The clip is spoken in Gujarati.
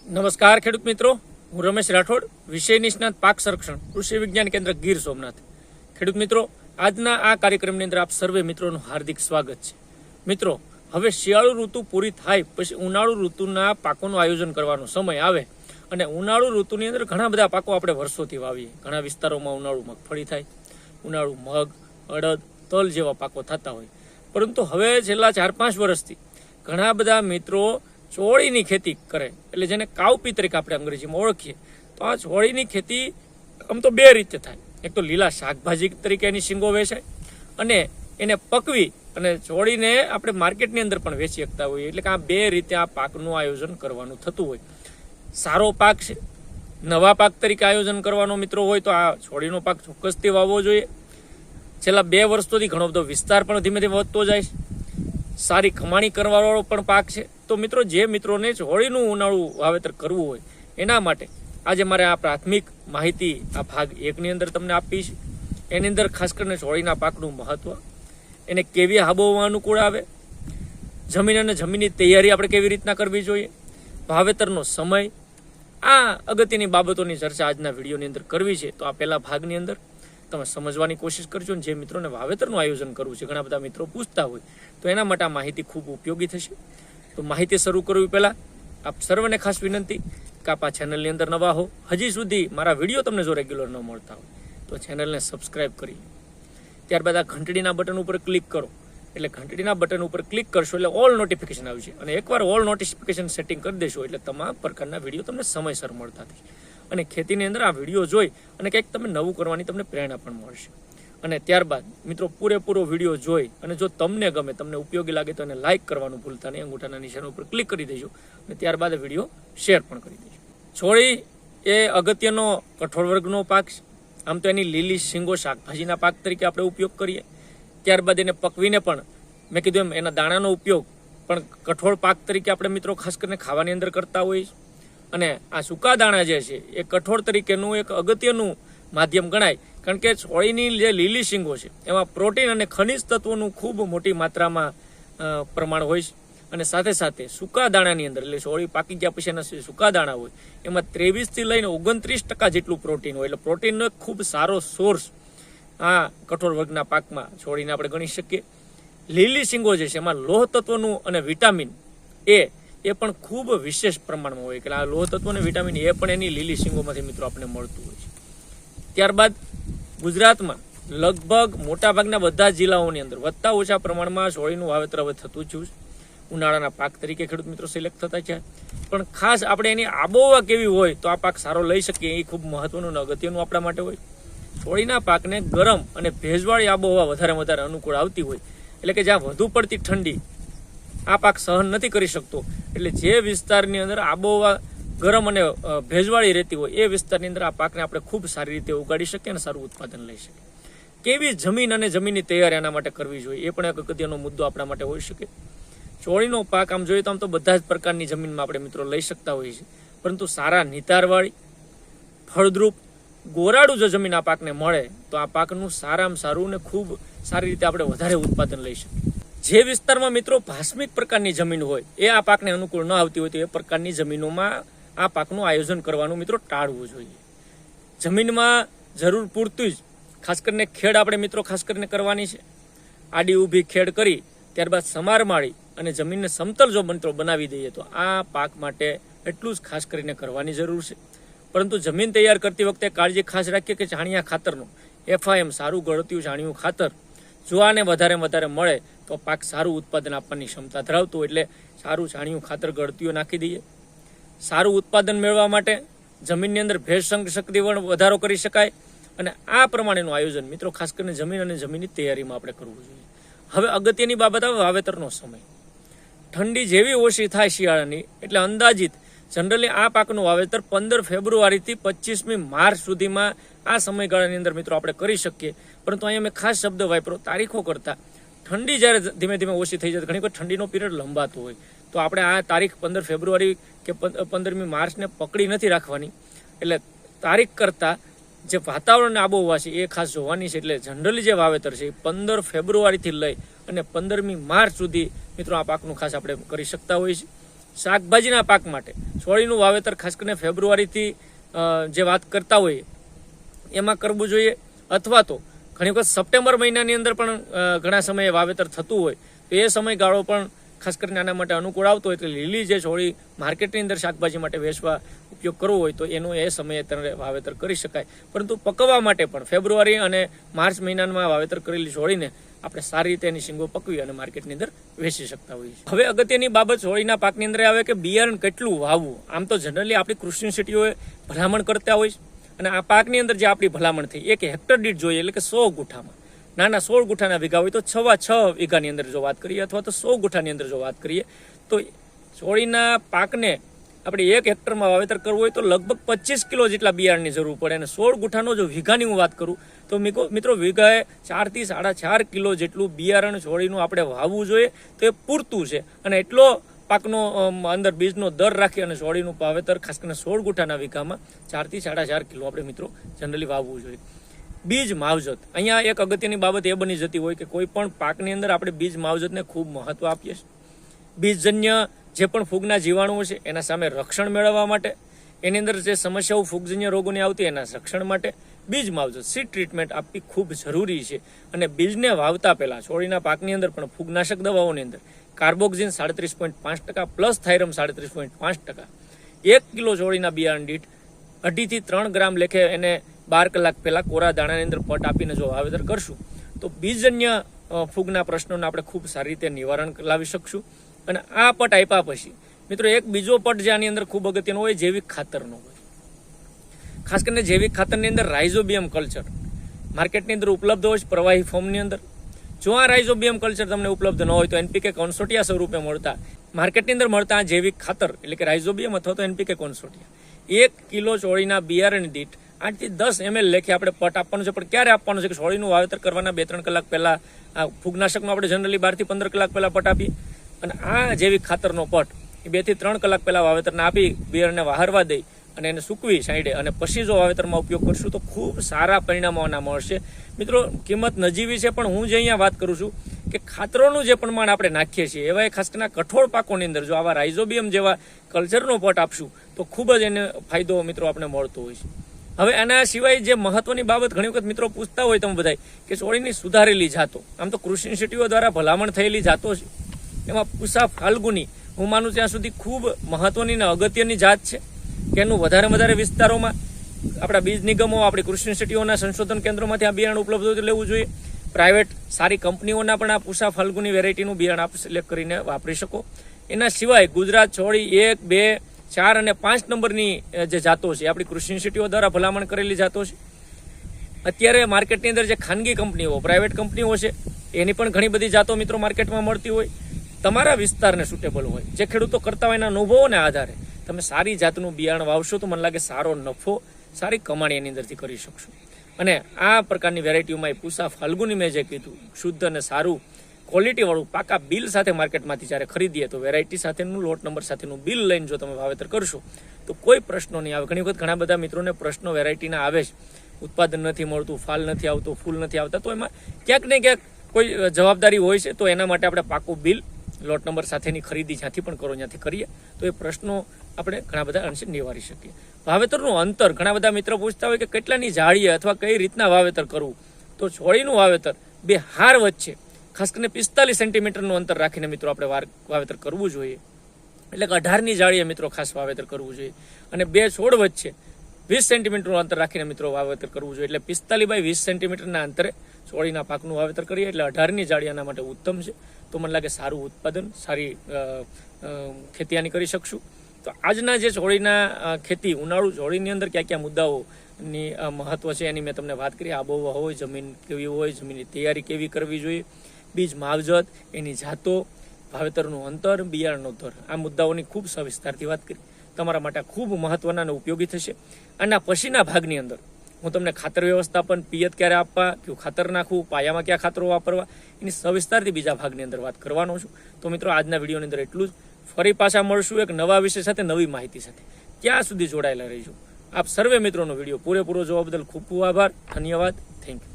નમસ્કાર ખેડૂત મિત્રો, હું રમેશ રાઠોડ, વિષય નિષ્ણાત પાક સંરક્ષણ, કૃષિ વિજ્ઞાન કેન્દ્ર ગીર સોમનાથ. ખેડૂત મિત્રો, આજના આ કાર્યક્રમની અંદર આપ સર્વે મિત્રોનું હાર્દિક સ્વાગત છે. મિત્રો, હવે શિયાળુ ઋતુ પૂરી થાય પછી ઉનાળુ ઋતુના પાકોનું આયોજન કરવાનો સમય આવે અને ઉનાળુ ઋતુની અંદર ઘણા બધા પાકો આપણે વર્ષોથી વાવીએ. ઘણા વિસ્તારોમાં ઉનાળુ મગફળી થાય, ઉનાળુ મગ, અડદ, તલ જેવા પાકો થતા હોય. પરંતુ હવે છેલ્લા 4-5 વર્ષથી ઘણા બધા મિત્રો ચોળીની ખેતી કરે, એટલે જેને કાવપી તરીકે આપણે અંગ્રેજીમાં ઓળખીએ. તો આ ચોળીની ખેતી આમ તો બે રીતે થાય. એક તો લીલા શાકભાજી તરીકે એની શીંગો વેચાય અને એને પકવી અને ચોળીને આપણે માર્કેટની અંદર પણ વેચી શકતા હોઈએ. એટલે કે આ બે રીતે આ પાકનું આયોજન કરવાનું થતું હોય. સારો પાક છે, નવા પાક તરીકે આયોજન કરવાનો મિત્રો હોય તો આ ચોળીનો પાક ચોક્કસથી વાવવો જોઈએ. છેલ્લા 2 વર્ષોથી ઘણો બધો વિસ્તાર પણ ધીમે ધીમે વધતો જાય છે. સારી કમાણી કરવાવાળો પણ પાક છે. તો મિત્રો, જે મિત્રોને ચોળીનું ઉનાળુ વાવેતર કરવું હોય એના માટે આજે મારે આ પ્રાથમિક માહિતી આ ભાગ 1ની અંદર તમને આપી છે. એની અંદર ખાસ કરીને ચોળીના પાકનું મહત્વ, એને કેવી આબોહવા અનુકૂળ આવે, જમીન અને જમીનની તૈયારી આપણે કેવી રીતના કરવી જોઈએ, વાવેતરનો સમય, આ અગત્યની બાબતોની ચર્ચા આજના વિડીયોની અંદર કરવી છે. તો આ પહેલા ભાગની અંદર તમે સમજવાની કોશિશ કરજો. જે મિત્રોને વાવેતરનું આયોજન કરવું છે, ઘણા બધા મિત્રો પૂછતા હોય, તો એના માટે આ માહિતી ખૂબ ઉપયોગી થશે. તો માહિતી શરૂ કરવી પહેલાં આપ સર્વને ખાસ વિનંતી કે આપ આ ચેનલની અંદર નવા હો, હજી સુધી મારા વિડીયો તમને જો રેગ્યુલર ન મળતા હોય તો ચેનલને સબસ્ક્રાઈબ કરી, ત્યારબાદ આ ઘંટડીના બટન ઉપર ક્લિક કરો. એટલે ઘંટડીના બટન ઉપર ક્લિક કરશો એટલે ઓલ નોટિફિકેશન આવશે અને એકવાર ઓલ નોટિફિકેશન સેટિંગ કરી દેશો એટલે તમામ પ્રકારના વિડીયો તમને સમયસર મળતા થશે. અને ખેતીની અંદર આ વિડીયો જોઈ અને કંઈક તમે નવું કરવાની તમને પ્રેરણા પણ મળશે. અને ત્યારબાદ મિત્રો પૂરેપૂરો વિડીયો જોઈ અને જો તમને ગમે, તમને ઉપયોગી લાગે તો એને લાઇક કરવાનું ભૂલતા નહીં. અંગૂઠાના નિશાન ઉપર ક્લિક કરી દેજો અને ત્યારબાદ વિડીયો શેર પણ કરી દેજો. ચોળી એ અગત્યનો કઠોળ વર્ગનો પાક છે. આમ તો એની લીલી શીંગો શાકભાજીના પાક તરીકે આપણે ઉપયોગ કરીએ. ત્યારબાદ એને પકવીને પણ મેં કીધું એમ એના દાણાનો ઉપયોગ પણ કઠોળ પાક તરીકે આપણે મિત્રો ખાસ કરીને ખાવાની અંદર કરતા હોઈએ. અને આ સૂકા દાણા જે છે એ કઠોળ તરીકેનું એક અગત્યનું માધ્યમ ગણાય. કારણ કે ચોળીની જે લીલી શીંગો છે એમાં પ્રોટીન અને ખનિજ તત્વોનું ખૂબ મોટી માત્રામાં પ્રમાણ હોય છે. અને સાથે સાથે સૂકા દાણાની અંદર, એટલે ચોળી પાકી ગયા પછી એના સૂકા દાણા હોય એમાં 23થી લઈને 29% જેટલું પ્રોટીન હોય. એટલે પ્રોટીનનો એક ખૂબ સારો સોર્સ આ કઠોળ વર્ગના પાકમાં ચોળીને આપણે ગણી શકીએ. લીલી શીંગો જે છે એમાં લોહ તત્વનું અને વિટામિન એ પણ ખૂબ વિશેષ પ્રમાણમાં હોય. એટલે આ લોહ તત્વ અને વિટામિન એ પણ એની લીલી શીંગોમાંથી મિત્રો આપણને મળતું હોય છે. ત્યારબાદ ગુજરાતમાં લગભગ મોટાભાગના બધા જિલ્લાઓની અંદર વધતા ઓછા પ્રમાણમાં ચોળીનું વાવેતર હવે થતું જ ઉનાળાના પાક તરીકે ખેડૂત મિત્રો સિલેક્ટ થતા છે. પણ ખાસ આપણે એની આબોહવા કેવી હોય તો આ પાક સારો લઈ શકીએ એ ખૂબ મહત્વનું અને અગત્યનું આપણા માટે હોય. ચોળીના પાકને ગરમ અને ભેજવાળી આબોહવા વધારે અનુકૂળ આવતી હોય. એટલે કે જ્યાં વધુ પડતી ઠંડી આ પાક સહન નથી કરી શકતો, એટલે જે વિસ્તારની અંદર આબોહવા ગરમ અને ભેજવાળી રહેતી હોય એ વિસ્તારની અંદર આ પાકને આપણે ખૂબ સારી રીતે ઉગાડી શકીએ અને સારું ઉત્પાદન લઈ શકીએ. કેવી જમીન અને જમીનની તૈયારી આના માટે કરવી જોઈએ એ પણ એક અગત્યનો મુદ્દો આપણા માટે હોઈ શકે. ચોળીનો પાક આમ જોઈએ તો આમ તો બધા જ પ્રકારની જમીનમાં આપણે મિત્રો લઈ શકતા હોઈએ છીએ. પરંતુ સારા નિતારવાળી, ફળદ્રુપ, ગોરાડું જો જમીન આ પાકને મળે તો આ પાકનું સારામાં સારું અને ખૂબ સારી રીતે આપણે વધારે ઉત્પાદન લઈ શકીએ. જે વિસ્તારમાં મિત્રો ભાસ્મિક પ્રકારની જમીન હોય એ આ પાકને અનુકૂળ ન આવતી હોય તો એ પ્રકારની જમીનોમાં આ પાકનું આયોજન કરવાનું મિત્રો ટાળવું જોઈએ. જમીનમાં જરૂર પૂરતું જ ખાસ કરીને ખેડ આપણે મિત્રો ખાસ કરીને કરવાની છે. આડી ઊભી ખેડ કરી ત્યારબાદ સમાર માળી અને જમીનને સમતલ જો મિત્રો બનાવી દઈએ તો આ પાક માટે એટલું જ ખાસ કરીને કરવાની જરૂર છે. પરંતુ જમીન તૈયાર કરતી વખતે કાળજી ખાસ રાખીએ કે છાણિયા ખાતરનું FIM સારું ગળત્યું છાણિયું ખાતર જો આને વધારે મળે તો પાક સારું ઉત્પાદન આપવાની ક્ષમતા ધરાવતું, એટલે સારું છાણિયું ખાતર ગળતીઓ નાખી દઈએ. સારું ઉત્પાદન મેળવવા માટે જમીનની અંદર ભેજ શક્તિ વધારો કરી શકાય. અને આ પ્રમાણેનું આયોજન મિત્રો ખાસ કરીને જમીન અને જમીનની તૈયારીમાં આપણે કરવું જોઈએ. હવે અગત્યની બાબત આવે વાવેતરનો સમય. ઠંડી જેવી ઓછી થાય શિયાળાની એટલે અંદાજિત જનરલી આ પાકનું વાવેતર 15 ફેબ્રુઆરીથી 25મી માર્ચ સુધીમાં આ સમયગાળાની અંદર મિત્રો આપણે કરી શકીએ. પરંતુ અહીંયા મેં ખાસ શબ્દ વાપર્યો તારીખો કરતાં. ઠંડી જ્યારે ધીમે ધીમે ઓછી થઈ જાય, ઘણી વખત ઠંડીનો પીરિયડ લંબાતો હોય તો આપણે આ તારીખ 15 ફેબ્રુઆરી કે 15મી માર્ચને પકડી નથી રાખવાની. એટલે તારીખ કરતાં જે વાતાવરણ આબોહવા છે એ ખાસ જોવાની છે. એટલે જનરલી જે વાવેતર છે એ 15 ફેબ્રુઆરીથી લઈ અને 15મી માર્ચ સુધી મિત્રો આ પાકનું ખાસ આપણે કરી શકતા હોઈએ છીએ. શાકભાજીના પાક માટે સોળીનું વાવેતર ખાસ કરીને ફેબ્રુઆરીથી જે વાત કરતા હોઈએ એમાં કરવું જોઈએ, અથવા તો ઘણી વખત સપ્ટેમ્બર મહિનાની અંદર પણ ઘણા સમયે વાવેતર થતું હોય તો એ સમયગાળો પણ ખાસ કરીને આના માટે અનુકૂળ આવતો હોય. એટલે લીલી જે છોડી માર્કેટની અંદર શાકભાજી માટે વેચવા ઉપયોગ કરવો હોય તો એનું એ સમયે તમે વાવેતર કરી શકાય. પરંતુ પકવવા માટે પણ ફેબ્રુઆરી અને માર્ચ મહિનામાં વાવેતર કરેલી છોડીને આપણે સારી રીતે એની શીંગો પકવી અને માર્કેટની અંદર વેચી શકતા હોઈએ છીએ. હવે અગત્યની બાબત છોડીના પાકની અંદર આવે કે બિયારણ કેટલું વાવવું. આમ તો જનરલી આપણી કૃષિ યુનિવર્સિટીઓએ ભલામણ કરતા હોય છે, અને આ પાકની અંદર જે આપણી ભલામણ થઈ 1 હેક્ટર દીઠ જોઈએ એટલે કે 100 ગુઠામાં, નાના 16 ગુઠાના વીઘા હોય તો 6 વીઘાની અંદર જો વાત કરીએ, અથવા તો 100 ગુઠાની અંદર જો વાત કરીએ તો ચોળીના પાકને આપણે 1 હેક્ટરમાં વાવેતર કરવું હોય તો લગભગ 25 કિલો જેટલા બિયારણની જરૂર પડે. અને 16 ગુઠાનો જો વીઘાની હું વાત કરું તો મિત્રો વીઘાએ 4 થી 4.5 કિલો જેટલું બિયારણ ચોળીનું આપણે વાવવું જોઈએ તો એ પૂરતું છે. અને એટલો પાકનો અંદર બીજનો દર રાખી અને ચોળીનું વાવેતર ખાસ કરીને 16 ગુઠાના વીઘામાં 4 થી 4.5 કિલો આપણે મિત્રો જનરલી વાવવું જોઈએ. બીજ માવજત, અહીંયા એક અગત્યની બાબત એ બની જતી હોય કે કોઈ પણ પાકની અંદર આપણે બીજ માવજતને ખૂબ મહત્વ આપીએ છીએ. બીજજન્ય જે પણ ફૂગના જીવાણુઓ છે એના સામે રક્ષણ મેળવવા માટે, એની અંદર જે સમસ્યાઓ ફૂગજન્ય રોગોની આવતી એના રક્ષણ માટે બીજ માવજત સીડ ટ્રીટમેન્ટ આપવી ખૂબ જરૂરી છે. અને બીજને વાવતા પહેલા છોડીના પાકની અંદર પણ ફૂગનાશક દવાઓની અંદર કાર્બોક્સિન 37.5% પ્લસ થાઇરમ 37.5%, 1 કિલો છોડીના બિયારણ દીઠ 2.5 થી 3 ગ્રામ લેખે એને 12 કલાક પહેલા કોરા દાણાની અંદર પટ આપીને જો વાવેતર કરશું તો બીજજન્ય ફૂગના પ્રશ્નોને આપણે ખૂબ સારી રીતે નિવારણ લાવી શકશું. અને આ પટ આપ્યા પછી મિત્રો એક બીજો પટ જે આની અંદર ખૂબ અગત્યનો હોય જૈવિક ખાતરનો હોય. ખાસ કરીને જૈવિક ખાતરની અંદર રાઇઝોબિયમ કલ્ચર માર્કેટની અંદર ઉપલબ્ધ હોય છે પ્રવાહી ફોર્મની અંદર. જો આ રાઇઝોબિયમ કલ્ચર તમને ઉપલબ્ધ ન હોય તો NPK કોન્સોટિયા સ્વરૂપે મળતા માર્કેટની અંદર મળતા આ જૈવિક ખાતર એટલે કે રાઇઝોબિયમ અથવા તો NPK કોન્સોટિયા 1 કિલો ચોળીના બિયારણ દીઠ 8 થી 10 ml લેખે આપણે પટ આપવાનું છે. પણ ક્યારે આપવાનું છે કે છોડીનું વાવેતર કરવાના 2-3 કલાક પહેલા આ ફૂગનાશકનો આપણે જનરલી 12 થી 15 કલાક પહેલા પટ આપીએ, અને આ જૈવિક ખાતરનો પટ 2 થી 3 કલાક પહેલા વાવેતરને આપી બિયારણને વહારવા દઈ અને એને સૂકવી સાઈડે અને પછી જો વાવેતરમાં ઉપયોગ કરશું તો ખૂબ સારા પરિણામો આના મળશે. મિત્રો કિંમત નજીવી છે, પણ હું જે અહીંયા વાત કરું છું કે ખાતરોનું જે પ્રમાણ આપણે નાખીએ છીએ એવા ખાસ કરીને કઠોળ પાકોની અંદર જો આવા રાઇઝોબિયમ જેવા કલ્ચરનો પટ આપશું તો ખૂબ જ એને ફાયદો મિત્રો આપણે મળતો હોય છે. હવે આના સિવાય જે મહત્વની બાબત ઘણી વખત મિત્રો પૂછતા હોય તમે બધા કે ચોળીની સુધારેલી જાતો, આમ તો કૃષિ યુનિવર્સિટીઓ દ્વારા ભલામણ થયેલી જાતો છે એમાં પૂસા ફાલ્ગુની હું માનું ત્યાં સુધી ખૂબ મહત્વની અને અગત્યની જાત છે કે એનું વધારે વિસ્તારોમાં આપણા બીજ નિગમો આપણી કૃષિ યુનિવર્સિટીઓના સંશોધન કેન્દ્રોમાંથી આ બિયારણ ઉપલબ્ધ લેવું જોઈએ. પ્રાઇવેટ સારી કંપનીઓના પણ આ પૂસા ફાલ્ગુની વેરાયટીનું બિયારણ આપ સિલેક્ટ કરીને વાપરી શકો. એના સિવાય ગુજરાત છોડી 1, 2, 4 અને 5 નંબરની જે જાતો છે આપણી કૃષિ યુનિવર્સિટીઓ દ્વારા ભલામણ કરેલી જાતો છે. અત્યારે માર્કેટની અંદર જે ખાનગી કંપનીઓ પ્રાઇવેટ કંપનીઓ છે એની પણ ઘણી બધી જાતો મિત્રો માર્કેટમાં મળતી હોય. તમારા વિસ્તારને સુટેબલ હોય જે ખેડૂતો કરતા હોય એના અનુભવોને આધારે તમે સારી જાતનું બિયારણ વાવશો તો મને લાગે સારો નફો સારી કમાણી એની અંદરથી કરી શકશો. અને આ પ્રકારની વેરાયટીઓમાં એ પૂસા ફાલ્ગુની મેં જે કીધું શુદ્ધ અને સારું ક્વોલિટીવાળું પાકા બિલ સાથે માર્કેટમાંથી જ્યારે ખરીદીએ તો વેરાયટી સાથેનું લોટ નંબર સાથેનું બિલ લઈને જો તમે વાવેતર કરશો તો કોઈ પ્રશ્નો નહીં આવે. ઘણી વખત ઘણા બધા મિત્રોને પ્રશ્નો વેરાયટીના આવે છે, ઉત્પાદન નથી મળતું, ફાલ નથી આવતો, ફૂલ નથી આવતા, તો એમાં ક્યાંક ને ક્યાંક કોઈ જવાબદારી હોય છે. તો એના માટે આપણે પાકું બિલ લોટ નંબર સાથેની ખરીદી જ્યાંથી પણ કરો ત્યાંથી કરીએ તો એ પ્રશ્નો આપણે ઘણા બધા અંશે નિવારી શકીએ. વાવેતરનું અંતર ઘણા બધા મિત્રો પૂછતા હોય કે કેટલાની જાળીએ અથવા કઈ રીતના વાવેતર કરવું. તો છોડીનું વાવેતર 2 હાર વચ્ચે ખાસ કરીને 45 સેન્ટીમીટરનું અંતર રાખીને મિત્રો આપણે વાવેતર કરવું જોઈએ. એટલે કે 18ની જાળીએ મિત્રો ખાસ વાવેતર કરવું જોઈએ. અને 2 છોડ વચ્ચે 20 સેન્ટીમીટરનું અંતર રાખીને મિત્રો વાવેતર કરવું જોઈએ. એટલે 45 બાય 20 સેન્ટીમીટરના અંતરે ચોળીના પાકનું વાવેતર કરીએ એટલે 18ની જાળી આના માટે ઉત્તમ છે. તો મને લાગે સારું ઉત્પાદન સારી ખેતી આની કરી શકશું. તો આજના જે ચોળીના ખેતી ઉનાળુ ચોળીની અંદર ક્યાં મુદ્દાઓની મહત્વ છે એની મેં તમને વાત કરી. આબોહવા હોય, જમીન કેવી હોય, જમીનની તૈયારી કેવી કરવી જોઈએ, બીજ માવજત, એની જાતો, વાવેતરનું અંતર, બિયારણનો દર, આ મુદ્દાઓની ખૂબ સવિસ્તારથી વાત કરી. તમારા માટે ખૂબ મહત્વના અને ઉપયોગી થશે. આના પછીના ભાગની અંદર હું તમને ખાતર વ્યવસ્થાપન, પિયત ક્યારે આપવા, કયું ખાતર નાખવું, પાયામાં કયા ખાતરો વાપરવા, એની સવિસ્તારથી બીજા ભાગની અંદર વાત કરવાનો છું. તો મિત્રો આજના વિડીયોની અંદર એટલું જ. ફરી પાછા મળશું એક નવા વિષય સાથે, નવી માહિતી સાથે. ત્યાં સુધી જોડાયેલા રહીશું. આપ સર્વે મિત્રોનો વિડીયો પૂરેપૂરો જોવા બદલ ખૂબ ખૂબ આભાર. ધન્યવાદ. Thank you.